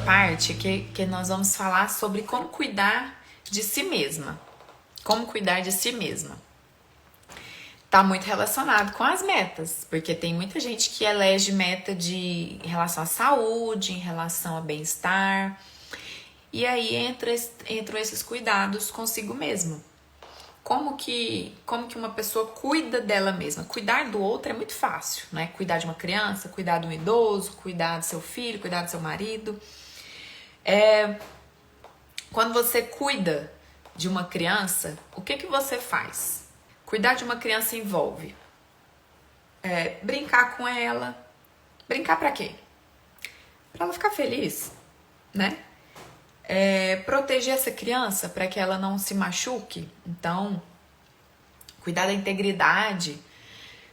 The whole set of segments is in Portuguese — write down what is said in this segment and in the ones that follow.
parte que nós vamos falar sobre como cuidar de si mesma. Como cuidar de si mesma. Tá muito relacionado com as metas, porque tem muita gente que elege meta em relação à saúde, em relação ao bem-estar. E aí entram esses cuidados consigo mesmo. Como que uma pessoa cuida dela mesma? Cuidar do outro é muito fácil, né? Cuidar de uma criança, cuidar de um idoso, cuidar do seu filho, cuidar do seu marido. Quando você cuida de uma criança, o que você faz? Cuidar de uma criança envolve brincar com ela. Brincar pra quê? Pra ela ficar feliz, né? Proteger essa criança para que ela não se machuque. Então, cuidar da integridade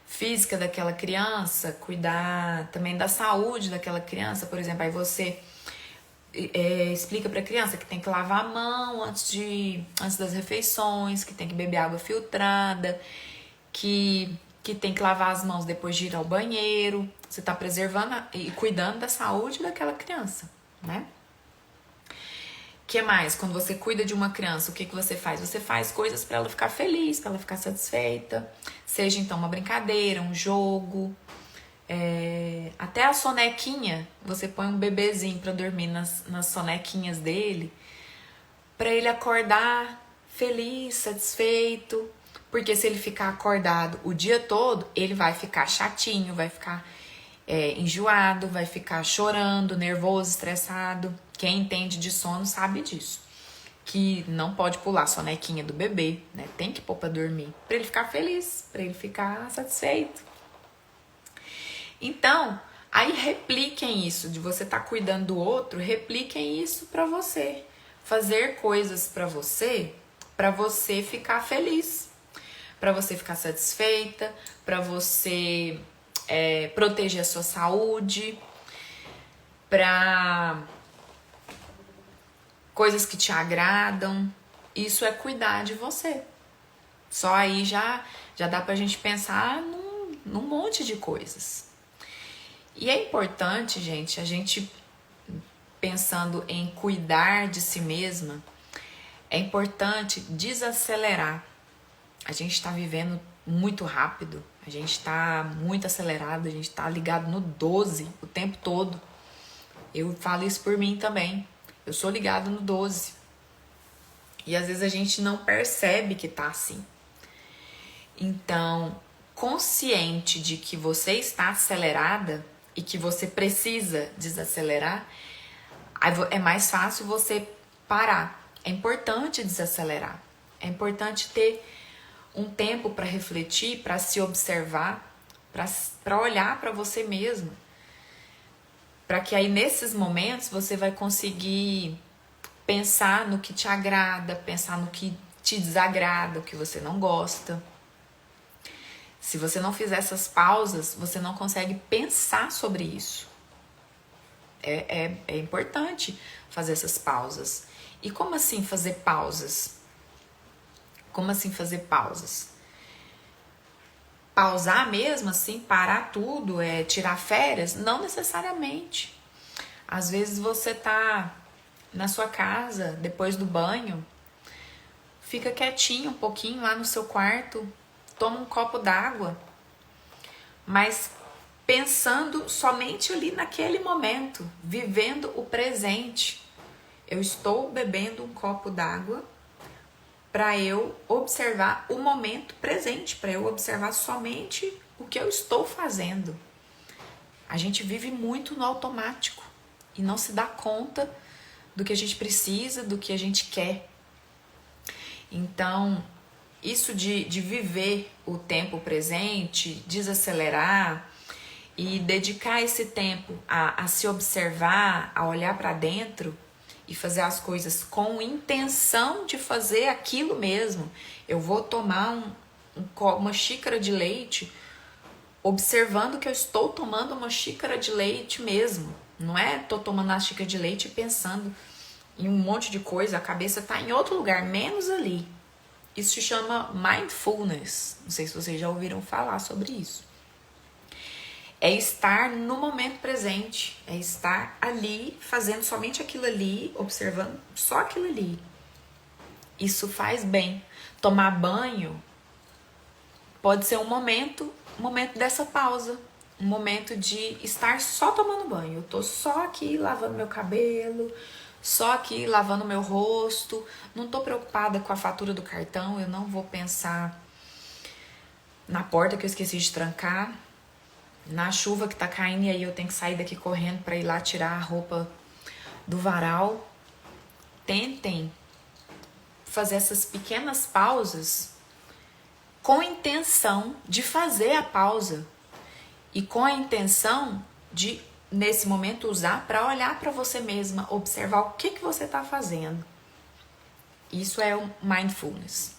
física daquela criança, cuidar também da saúde daquela criança. Por exemplo, aí você explica para a criança que tem que lavar a mão antes das refeições, que tem que beber água filtrada, que tem que lavar as mãos depois de ir ao banheiro. Você está preservando e cuidando da saúde daquela criança, né? O que mais? Quando você cuida de uma criança, o que você faz? Você faz coisas para ela ficar feliz, para ela ficar satisfeita. Seja então uma brincadeira, um jogo. Até a sonequinha, você põe um bebezinho para dormir nas sonequinhas dele, para ele acordar feliz, satisfeito. Porque se ele ficar acordado o dia todo, ele vai ficar chatinho, vai ficar enjoado, vai ficar chorando, nervoso, estressado. Quem entende de sono sabe disso. Que não pode pular a sonequinha do bebê, né? Tem que pôr pra dormir, pra ele ficar feliz, pra ele ficar satisfeito. Então, aí repliquem isso, de você estar cuidando do outro, repliquem isso pra você. Fazer coisas pra você ficar feliz, pra você ficar satisfeita, pra você proteger a sua saúde, pra coisas que te agradam. Isso é cuidar de você. Só aí já dá pra gente pensar num monte de coisas. E é importante, gente, a gente pensando em cuidar de si mesma, é importante desacelerar. A gente tá vivendo muito rápido, a gente tá muito acelerado, a gente tá ligado no 12 o tempo todo. Eu falo isso por mim também. Eu sou ligado no 12. E às vezes a gente não percebe que tá assim. Então, consciente de que você está acelerada e que você precisa desacelerar, é mais fácil você parar. É importante desacelerar. É importante ter um tempo para refletir, para se observar, para olhar para você mesmo. Para que aí nesses momentos você vai conseguir pensar no que te agrada, pensar no que te desagrada, o que você não gosta. Se você não fizer essas pausas, você não consegue pensar sobre isso. É importante fazer essas pausas. E como assim fazer pausas? Como assim fazer pausas? Pausar mesmo, assim, parar tudo, tirar férias? Não necessariamente. Às vezes você tá na sua casa, depois do banho, fica quietinho um pouquinho lá no seu quarto, toma um copo d'água, mas pensando somente ali naquele momento, vivendo o presente. Eu estou bebendo um copo d'água para eu observar o momento presente, para eu observar somente o que eu estou fazendo. A gente vive muito no automático e não se dá conta do que a gente precisa, do que a gente quer. Então, isso de viver o tempo presente, desacelerar e dedicar esse tempo a se observar, a olhar para dentro e fazer as coisas com intenção de fazer aquilo mesmo. Eu vou tomar uma xícara de leite observando que eu estou tomando uma xícara de leite mesmo. Não tô tomando a xícara de leite e pensando em um monte de coisa, a cabeça tá em outro lugar, menos ali. Isso se chama mindfulness. Não sei se vocês já ouviram falar sobre isso. É estar no momento presente, é estar ali, fazendo somente aquilo ali, observando só aquilo ali. Isso faz bem. Tomar banho pode ser um momento dessa pausa, um momento de estar só tomando banho. Eu tô só aqui lavando meu cabelo, só aqui lavando meu rosto, não tô preocupada com a fatura do cartão, eu não vou pensar na porta que eu esqueci de trancar, na chuva que tá caindo e aí eu tenho que sair daqui correndo para ir lá tirar a roupa do varal. Tentem fazer essas pequenas pausas com a intenção de fazer a pausa e com a intenção de, nesse momento, usar para olhar para você mesma, observar o que você está fazendo. Isso é o mindfulness.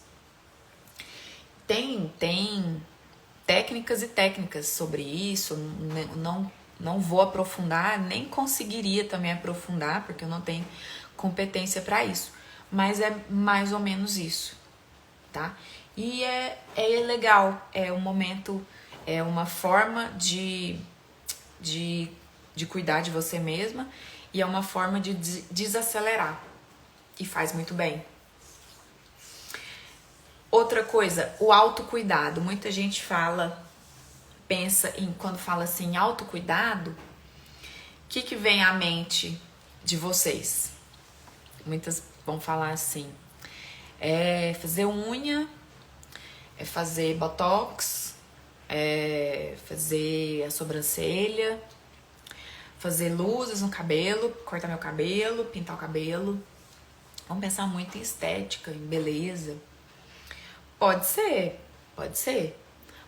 Tem técnicas e técnicas sobre isso, não vou aprofundar, nem conseguiria também aprofundar, porque eu não tenho competência para isso, mas é mais ou menos isso, tá? E é legal, é um momento, é uma forma de cuidar de você mesma e é uma forma de desacelerar e faz muito bem. Outra coisa, o autocuidado. Muita gente pensa em, quando fala assim, autocuidado, o que vem à mente de vocês? Muitas vão falar assim, é fazer unha, é fazer botox, é fazer a sobrancelha, fazer luzes no cabelo, cortar meu cabelo, pintar o cabelo. Vamos pensar muito em estética, em beleza. Pode ser,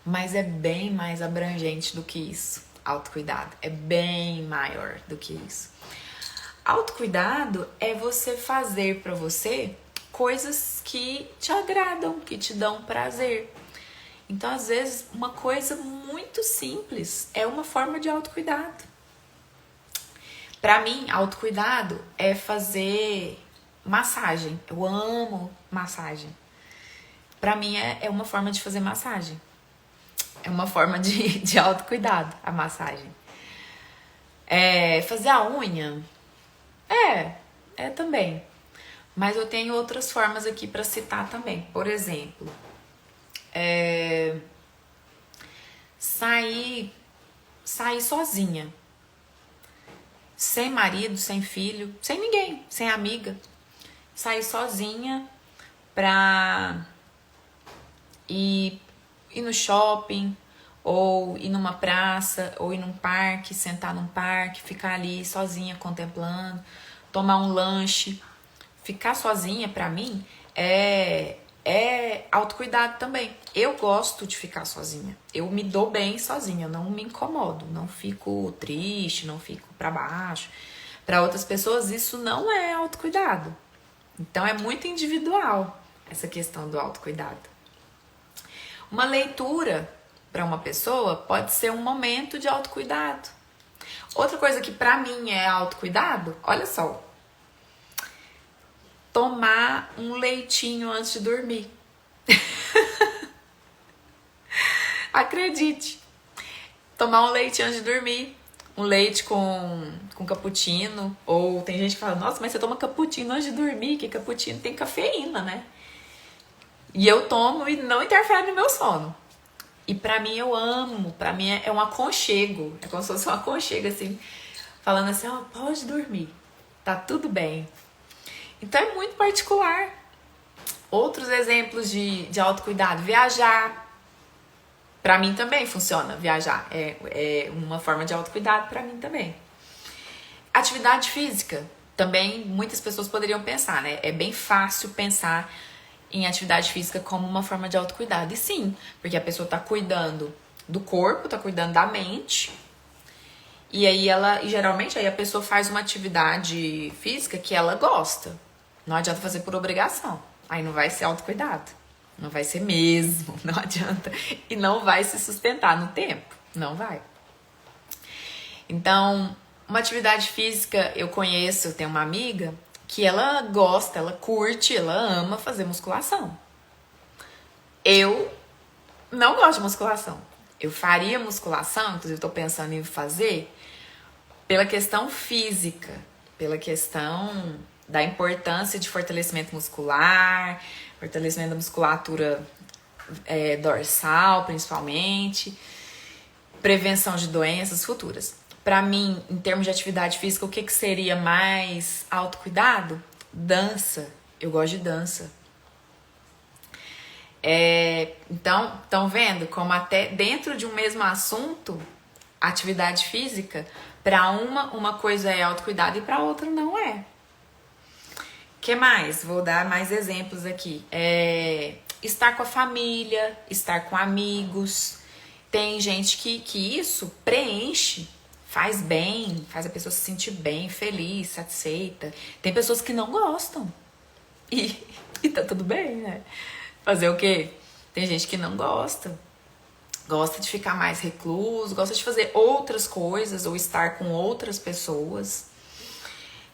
mas é bem mais abrangente do que isso. Autocuidado é bem maior do que isso. Autocuidado é você fazer pra você coisas que te agradam, que te dão prazer. Então, às vezes, uma coisa muito simples é uma forma de autocuidado. Pra mim, autocuidado é fazer massagem. Eu amo massagem. Pra mim é uma forma de fazer massagem. É uma forma de autocuidado, a massagem. Fazer a unha? É também. Mas eu tenho outras formas aqui pra citar também. Por exemplo, sair sozinha. Sem marido, sem filho, sem ninguém, sem amiga. Sair sozinha pra ir no shopping, ou ir numa praça, ou ir num parque, sentar num parque, ficar ali sozinha contemplando, tomar um lanche. Ficar sozinha, pra mim, é autocuidado também. Eu gosto de ficar sozinha. Eu me dou bem sozinha, eu não me incomodo, não fico triste, não fico pra baixo. Pra outras pessoas, isso não é autocuidado. Então, é muito individual essa questão do autocuidado. Uma leitura para uma pessoa pode ser um momento de autocuidado. Outra coisa que pra mim é autocuidado, olha só. Tomar um leitinho antes de dormir. Acredite. Tomar um leite antes de dormir. Um leite com cappuccino. Ou tem gente que fala, nossa, mas você toma cappuccino antes de dormir, que cappuccino tem cafeína, né? E eu tomo e não interfere no meu sono. E pra mim eu amo, pra mim é um aconchego. É como se fosse um aconchego, assim, falando assim, ó, pode dormir, tá tudo bem. Então é muito particular. Outros exemplos de autocuidado, viajar. Pra mim também funciona, viajar. É uma forma de autocuidado pra mim também. Atividade física. Também muitas pessoas poderiam pensar, né? É bem fácil pensar em atividade física como uma forma de autocuidado. E sim, porque a pessoa tá cuidando do corpo, tá cuidando da mente. E aí geralmente a pessoa faz uma atividade física que ela gosta. Não adianta fazer por obrigação. Aí não vai ser autocuidado. Não vai ser mesmo, não adianta. E não vai se sustentar no tempo. Não vai. Então, uma atividade física, eu tenho uma amiga que ela gosta, ela curte, ela ama fazer musculação. Eu não gosto de musculação. Eu faria musculação, inclusive estou pensando em fazer, pela questão física, pela questão da importância de fortalecimento muscular, fortalecimento da musculatura dorsal, principalmente, prevenção de doenças futuras. Para mim, em termos de atividade física, o que seria mais autocuidado? Dança. Eu gosto de dança. Então, estão vendo como até dentro de um mesmo assunto, atividade física, para uma coisa é autocuidado e para outra não é. Que mais? Vou dar mais exemplos aqui. Estar com a família, estar com amigos. Tem gente que isso preenche, faz bem, faz a pessoa se sentir bem, feliz, satisfeita. Tem pessoas que não gostam. E tá tudo bem, né? Fazer o quê? Tem gente que não gosta. Gosta de ficar mais recluso, gosta de fazer outras coisas ou estar com outras pessoas.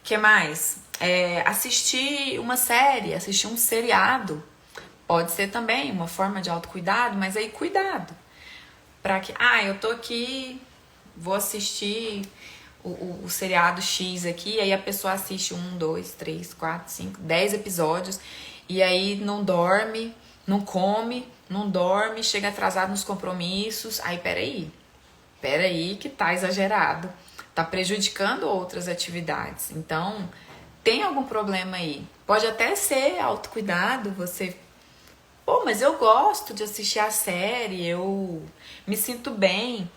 Que mais? Assistir uma série, assistir um seriado. Pode ser também uma forma de autocuidado, mas aí cuidado. Pra que, eu tô aqui, vou assistir o seriado X aqui, aí a pessoa assiste 1, 2, 3, 4, 5, 10 episódios, e aí não dorme, não come, não dorme, chega atrasado nos compromissos. Aí, peraí que tá exagerado. Tá prejudicando outras atividades. Então, tem algum problema aí. Pode até ser autocuidado, você... Pô, mas eu gosto de assistir a série, eu me sinto bem.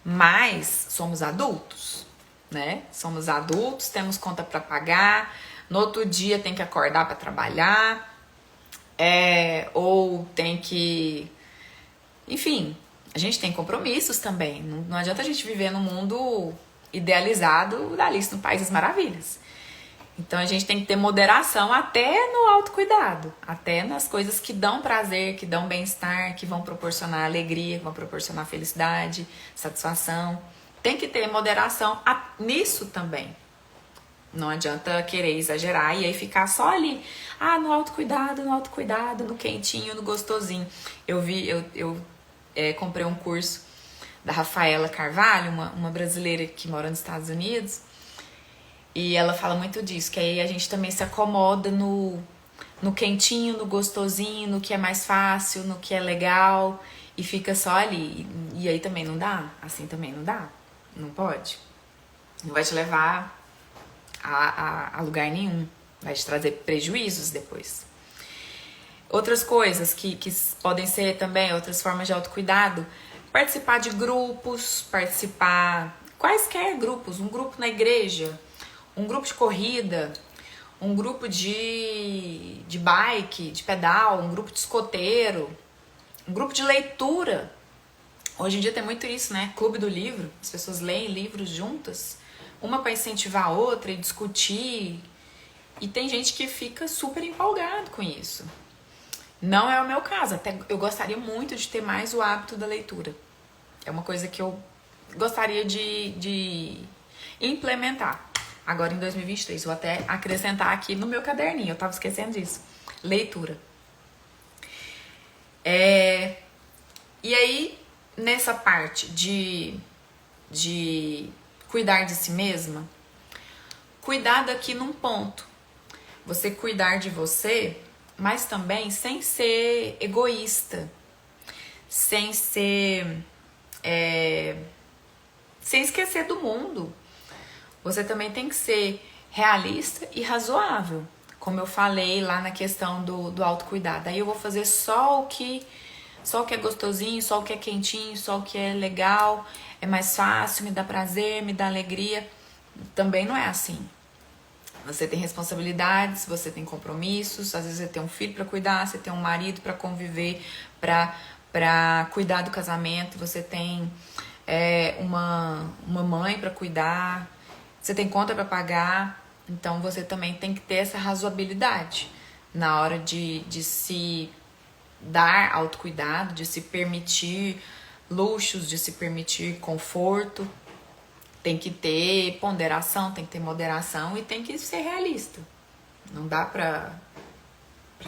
Mas somos adultos, né? Somos adultos, temos conta para pagar. No outro dia tem que acordar para trabalhar. Ou tem que... Enfim, a gente tem compromissos também. Não adianta a gente viver num mundo idealizado da Alice no País das Maravilhas. Então a gente tem que ter moderação até no autocuidado, até nas coisas que dão prazer, que dão bem-estar, que vão proporcionar alegria, que vão proporcionar felicidade, satisfação. Tem que ter moderação nisso também. Não adianta querer exagerar e aí ficar só ali. No autocuidado, no quentinho, no gostosinho. Eu comprei um curso da Rafaela Carvalho, uma brasileira que mora nos Estados Unidos. E ela fala muito disso, que aí a gente também se acomoda no quentinho, no gostosinho, no que é mais fácil, no que é legal. E fica só ali. E aí também não dá. Assim também não dá. Não pode. Não vai te levar a lugar nenhum. Vai te trazer prejuízos depois. Outras coisas que podem ser também outras formas de autocuidado. Participar de grupos, quaisquer grupos. Um grupo na igreja, um grupo de corrida, um grupo de bike, de pedal, um grupo de escoteiro, um grupo de leitura. Hoje em dia tem muito isso, né? Clube do livro, as pessoas leem livros juntas, uma para incentivar a outra e discutir. E tem gente que fica super empolgado com isso. Não é o meu caso, até eu gostaria muito de ter mais o hábito da leitura. É uma coisa que eu gostaria de implementar agora em 2023. Vou até acrescentar aqui no meu caderninho, eu tava esquecendo disso. Leitura. E aí, nessa parte de cuidar de si mesma, cuidado aqui num ponto. Você cuidar de você, mas também sem ser egoísta, sem esquecer do mundo. Você também tem que ser realista e razoável, como eu falei lá na questão do autocuidado. Aí eu vou fazer só o que é gostosinho, só o que é quentinho, só o que é legal, é mais fácil, me dá prazer, me dá alegria. Também não é assim. Você tem responsabilidades, você tem compromissos, às vezes você tem um filho para cuidar, você tem um marido para conviver, para cuidar do casamento, você tem uma mãe para cuidar, você tem conta para pagar. Então você também tem que ter essa razoabilidade na hora de se dar autocuidado, de se permitir luxos, de se permitir conforto. Tem que ter ponderação, tem que ter moderação e tem que ser realista. Não dá pra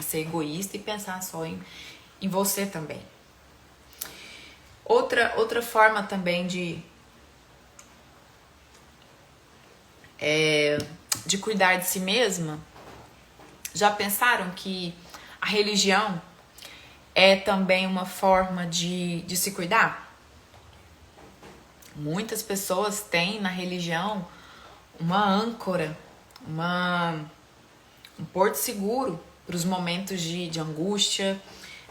ser egoísta e pensar só em você também. Outra forma também de cuidar de si mesma, já pensaram que a religião é também uma forma de se cuidar? Muitas pessoas têm na religião uma âncora, um porto seguro para os momentos de angústia,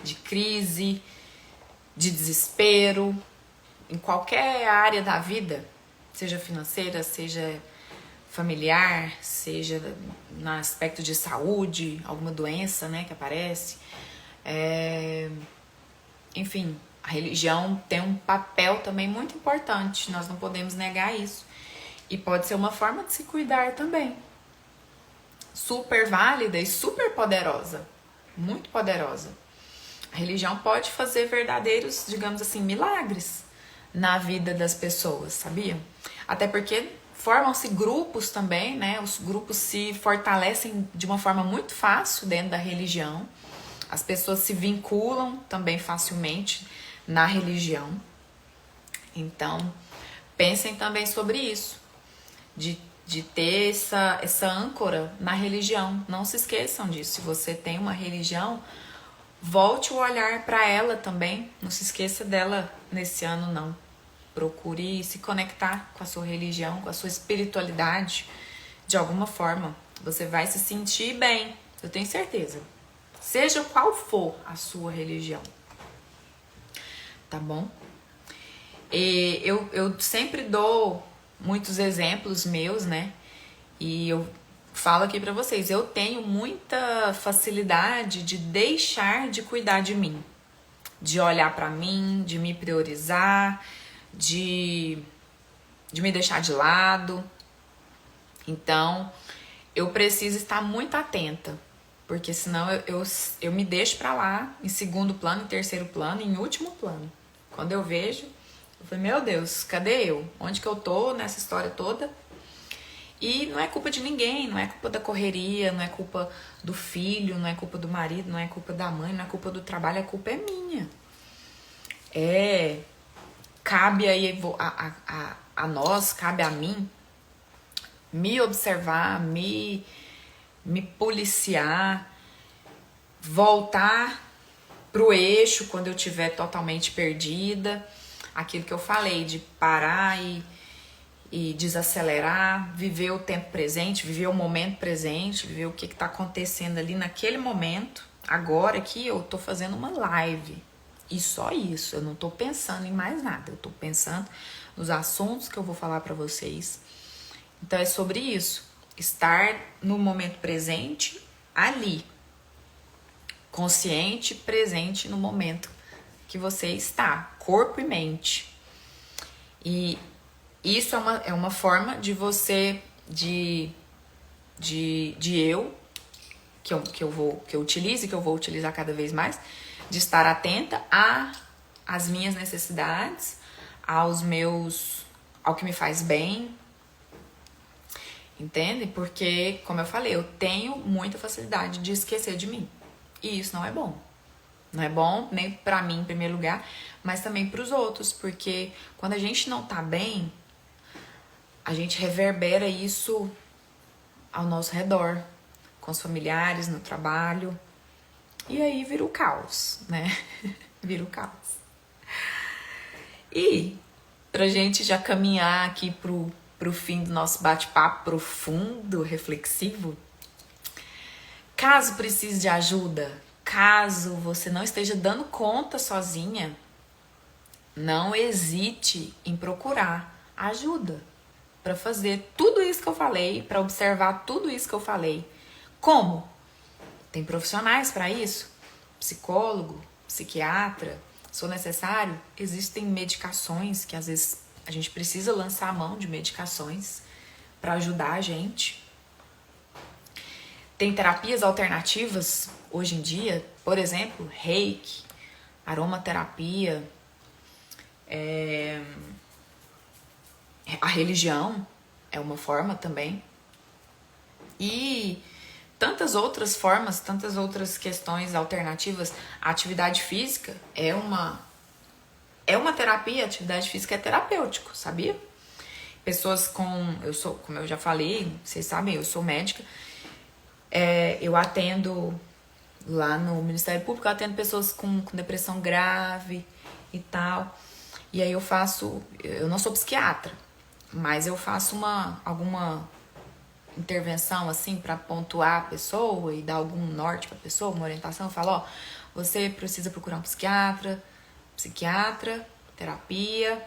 de crise, de desespero, em qualquer área da vida, seja financeira, seja familiar, seja no aspecto de saúde, alguma doença, né, que aparece. Enfim, a religião tem um papel também muito importante, nós não podemos negar isso. E pode ser uma forma de se cuidar também. Super válida e super poderosa, muito poderosa. A religião pode fazer verdadeiros, digamos assim, milagres na vida das pessoas, sabia? Até porque formam-se grupos também, né? Os grupos se fortalecem de uma forma muito fácil dentro da religião. As pessoas se vinculam também facilmente na religião. Então, pensem também sobre isso, de ter essa âncora na religião. Não se esqueçam disso. Se você tem uma religião, volte o olhar para ela também. Não se esqueça dela nesse ano, não. Procure se conectar com a sua religião, com a sua espiritualidade. De alguma forma, você vai se sentir bem. Eu tenho certeza. Seja qual for a sua religião. Tá bom? E eu sempre dou muitos exemplos meus, né? E eu falo aqui pra vocês, eu tenho muita facilidade de deixar de cuidar de mim, de olhar pra mim, de me priorizar, de me deixar de lado. Então, eu preciso estar muito atenta, porque senão eu me deixo pra lá, em segundo plano, em terceiro plano, em último plano. Quando eu vejo, eu falei, meu Deus, cadê eu? Onde que eu tô nessa história toda? E não é culpa de ninguém, não é culpa da correria, não é culpa do filho, não é culpa do marido, não é culpa da mãe, não é culpa do trabalho, a culpa é minha. Cabe aí a nós, cabe a mim, me observar, me policiar, voltar pro eixo quando eu estiver totalmente perdida. Aquilo que eu falei, de parar e desacelerar, viver o tempo presente, viver o momento presente, viver o que tá acontecendo ali naquele momento. Agora aqui eu tô fazendo uma live e só isso, eu não tô pensando em mais nada, eu tô pensando nos assuntos que eu vou falar pra vocês. Então é sobre isso, estar no momento presente ali, consciente, presente no momento que você está, corpo e mente. E isso é uma forma de você, que eu utilize, que eu vou utilizar cada vez mais, de estar atenta às minhas necessidades, ao que me faz bem, entende? Porque, como eu falei, eu tenho muita facilidade de esquecer de mim. E isso não é bom. Não é bom nem pra mim em primeiro lugar, mas também pros outros, porque quando a gente não tá bem, a gente reverbera isso ao nosso redor, com os familiares, no trabalho, e aí vira o caos, né? Vira o caos. E pra gente já caminhar aqui pro fim do nosso bate-papo profundo, reflexivo, caso precise de ajuda, caso você não esteja dando conta sozinha, não hesite em procurar ajuda para fazer tudo isso que eu falei, para observar tudo isso que eu falei. Como? Tem profissionais para isso? Psicólogo, psiquiatra, se for necessário, existem medicações que às vezes a gente precisa lançar a mão de medicações para ajudar a gente. Tem terapias alternativas hoje em dia, por exemplo, Reiki, aromaterapia, a religião é uma forma também. E tantas outras formas, tantas outras questões alternativas. A atividade física é uma É uma terapia, atividade física é terapêutico, sabia? Pessoas como eu já falei, vocês sabem, eu sou médica, eu atendo lá no Ministério Público, eu atendo pessoas com depressão grave e tal. E aí eu não sou psiquiatra, mas eu faço alguma intervenção assim para pontuar a pessoa e dar algum norte para a pessoa, uma orientação. Eu falo, ó, você precisa procurar um psiquiatra, terapia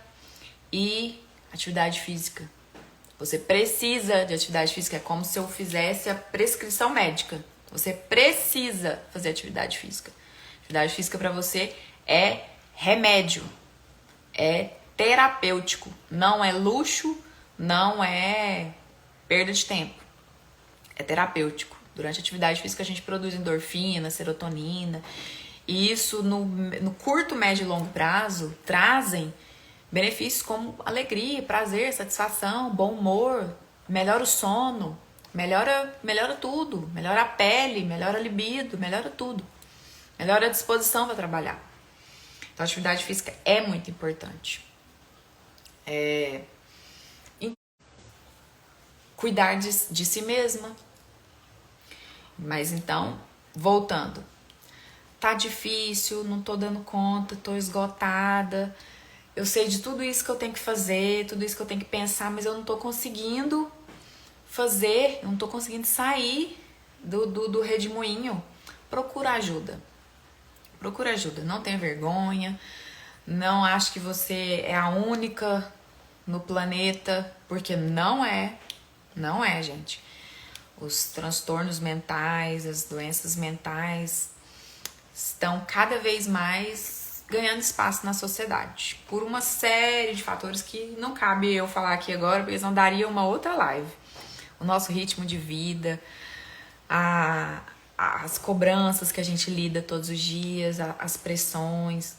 e atividade física. Você precisa de atividade física, é como se eu fizesse a prescrição médica. Você precisa fazer atividade física. Atividade física para você é remédio, é terapêutico, não é luxo, não é perda de tempo, é terapêutico. Durante a atividade física a gente produz endorfina, serotonina, e isso no curto, médio e longo prazo trazem benefícios como alegria, prazer, satisfação, bom humor, melhora o sono, melhora tudo, melhora a pele, melhora a libido, melhora tudo, melhora a disposição para trabalhar. Então a atividade física é muito importante. Cuidar de si mesma. Mas então, voltando, tá difícil, não tô dando conta, tô esgotada, eu sei de tudo isso que eu tenho que fazer, tudo isso que eu tenho que pensar, mas eu não tô conseguindo fazer, eu não tô conseguindo sair do redemoinho. Procura ajuda, não tenha vergonha, não ache que você é a única no planeta, porque não é, gente. Os transtornos mentais, as doenças mentais estão cada vez mais ganhando espaço na sociedade, por uma série de fatores que não cabe eu falar aqui agora, porque senão daria uma outra live. O nosso ritmo de vida, as cobranças que a gente lida todos os dias, as pressões,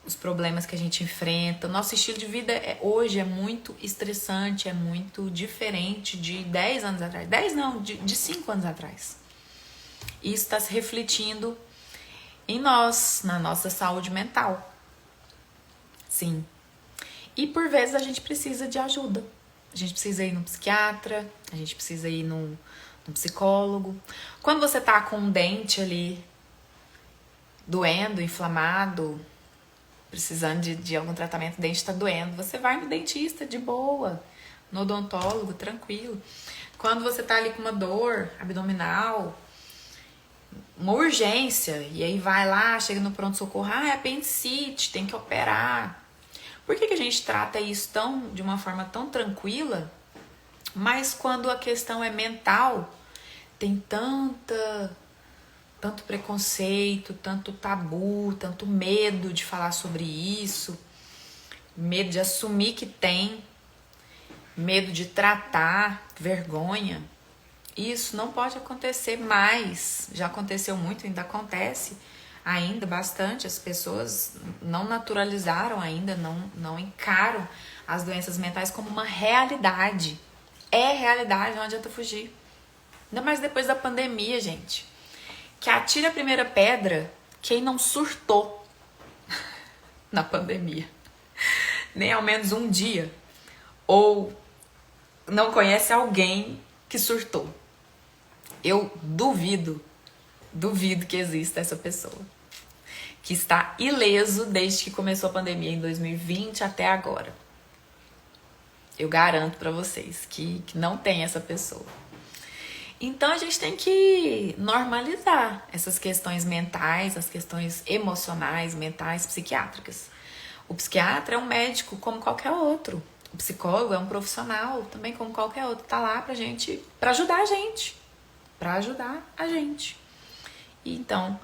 os problemas que a gente enfrenta. O nosso estilo de vida hoje é muito estressante, é muito diferente de 10 anos atrás. 10 não, de 5 anos atrás. Isso está se refletindo em nós, na nossa saúde mental. Sim. E por vezes a gente precisa de ajuda. A gente precisa ir no psiquiatra, a gente precisa ir no psicólogo. Quando você tá com um dente ali doendo, inflamado, precisando de algum tratamento, o dente está doendo, você vai no dentista de boa, no odontólogo, tranquilo. Quando você tá ali com uma dor abdominal, uma urgência, e aí vai lá, chega no pronto-socorro, é apendicite, tem que operar. Por que a gente trata isso de uma forma tão tranquila, mas quando a questão é mental, tem tanto preconceito, tanto tabu, tanto medo de falar sobre isso, medo de assumir que tem, medo de tratar, vergonha. Isso não pode acontecer mais. Já aconteceu muito, ainda acontece ainda bastante. As pessoas não naturalizaram ainda, não encaram as doenças mentais como uma realidade. É realidade, não adianta fugir. Ainda mais depois da pandemia, gente. Que atire a primeira pedra quem não surtou na pandemia. Nem ao menos um dia. Ou não conhece alguém que surtou. Eu duvido que exista essa pessoa. Que está ileso desde que começou a pandemia em 2020 até agora. Eu garanto pra vocês que não tem essa pessoa. Então a gente tem que normalizar essas questões mentais, as questões emocionais, mentais, psiquiátricas. O psiquiatra é um médico como qualquer outro. O psicólogo é um profissional também como qualquer outro. Tá lá pra ajudar a gente. E então,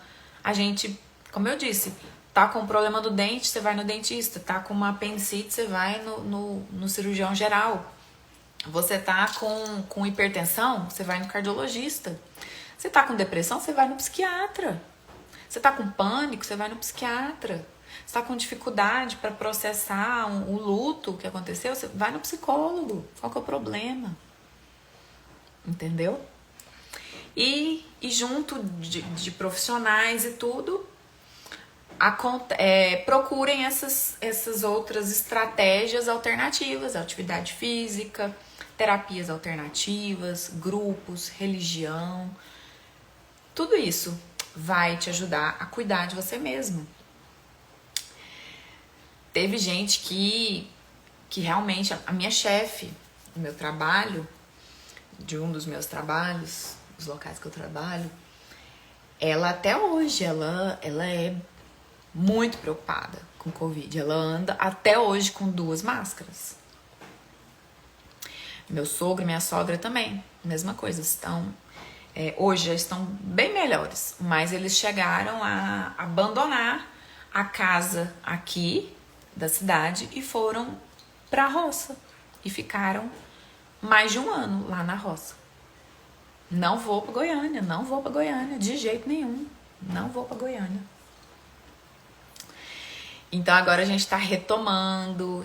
a gente, como eu disse, tá com um problema do dente, você vai no dentista. Tá com uma apendicite, você vai no cirurgião geral. Você tá com hipertensão, você vai no cardiologista. Você tá com depressão, você vai no psiquiatra. Você tá com pânico, você vai no psiquiatra. Você tá com dificuldade para processar o luto que aconteceu, você vai no psicólogo. Qual que é o problema? Entendeu? E junto de profissionais e tudo, procurem essas outras estratégias alternativas, atividade física, terapias alternativas, grupos, religião. Tudo isso vai te ajudar a cuidar de você mesmo. Teve gente que realmente, a minha chefe do meu trabalho, de um dos meus trabalhos, os locais que eu trabalho, ela até hoje, ela é muito preocupada com Covid. Ela anda até hoje com 2 máscaras. Meu sogro e minha sogra também, mesma coisa. Hoje já estão bem melhores, mas eles chegaram a abandonar a casa aqui da cidade e foram pra roça. E ficaram mais de 1 ano lá na roça. Não vou pra Goiânia, de jeito nenhum. Não vou pra Goiânia. Então agora a gente tá retomando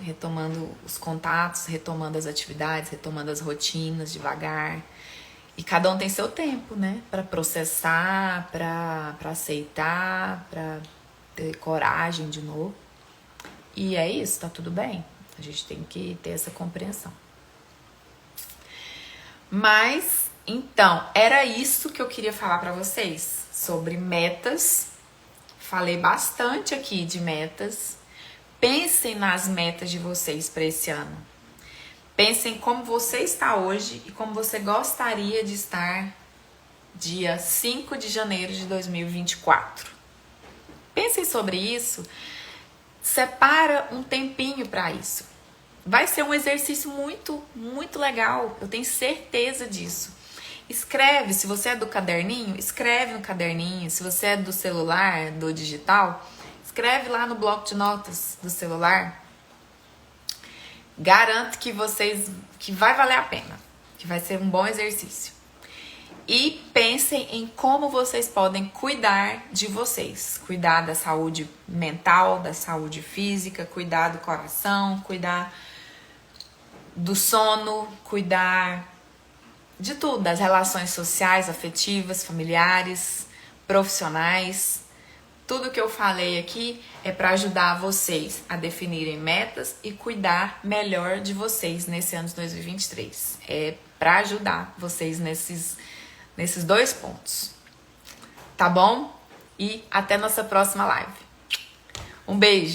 os contatos, retomando as atividades, retomando as rotinas devagar. E cada um tem seu tempo, né? Pra processar, pra aceitar, pra ter coragem de novo. E é isso, tá tudo bem. A gente tem que ter essa compreensão. Mas, então, era isso que eu queria falar pra vocês sobre metas. Falei bastante aqui de metas. Pensem nas metas de vocês para esse ano. Pensem como você está hoje e como você gostaria de estar dia 5 de janeiro de 2024. Pensem sobre isso. Separa um tempinho para isso. Vai ser um exercício muito, muito legal. Eu tenho certeza disso. Escreve, se você é do caderninho, escreve no caderninho. Se você é do celular, do digital, escreve lá no bloco de notas do celular. Garanto que vai valer a pena, que vai ser um bom exercício. E pensem em como vocês podem cuidar de vocês. Cuidar da saúde mental, da saúde física, cuidar do coração, cuidar do sono, cuidar de tudo, das relações sociais, afetivas, familiares, profissionais. Tudo que eu falei aqui é para ajudar vocês a definirem metas e cuidar melhor de vocês nesse ano de 2023. É para ajudar vocês nesses 2 pontos. Tá bom? E até nossa próxima live. Um beijo!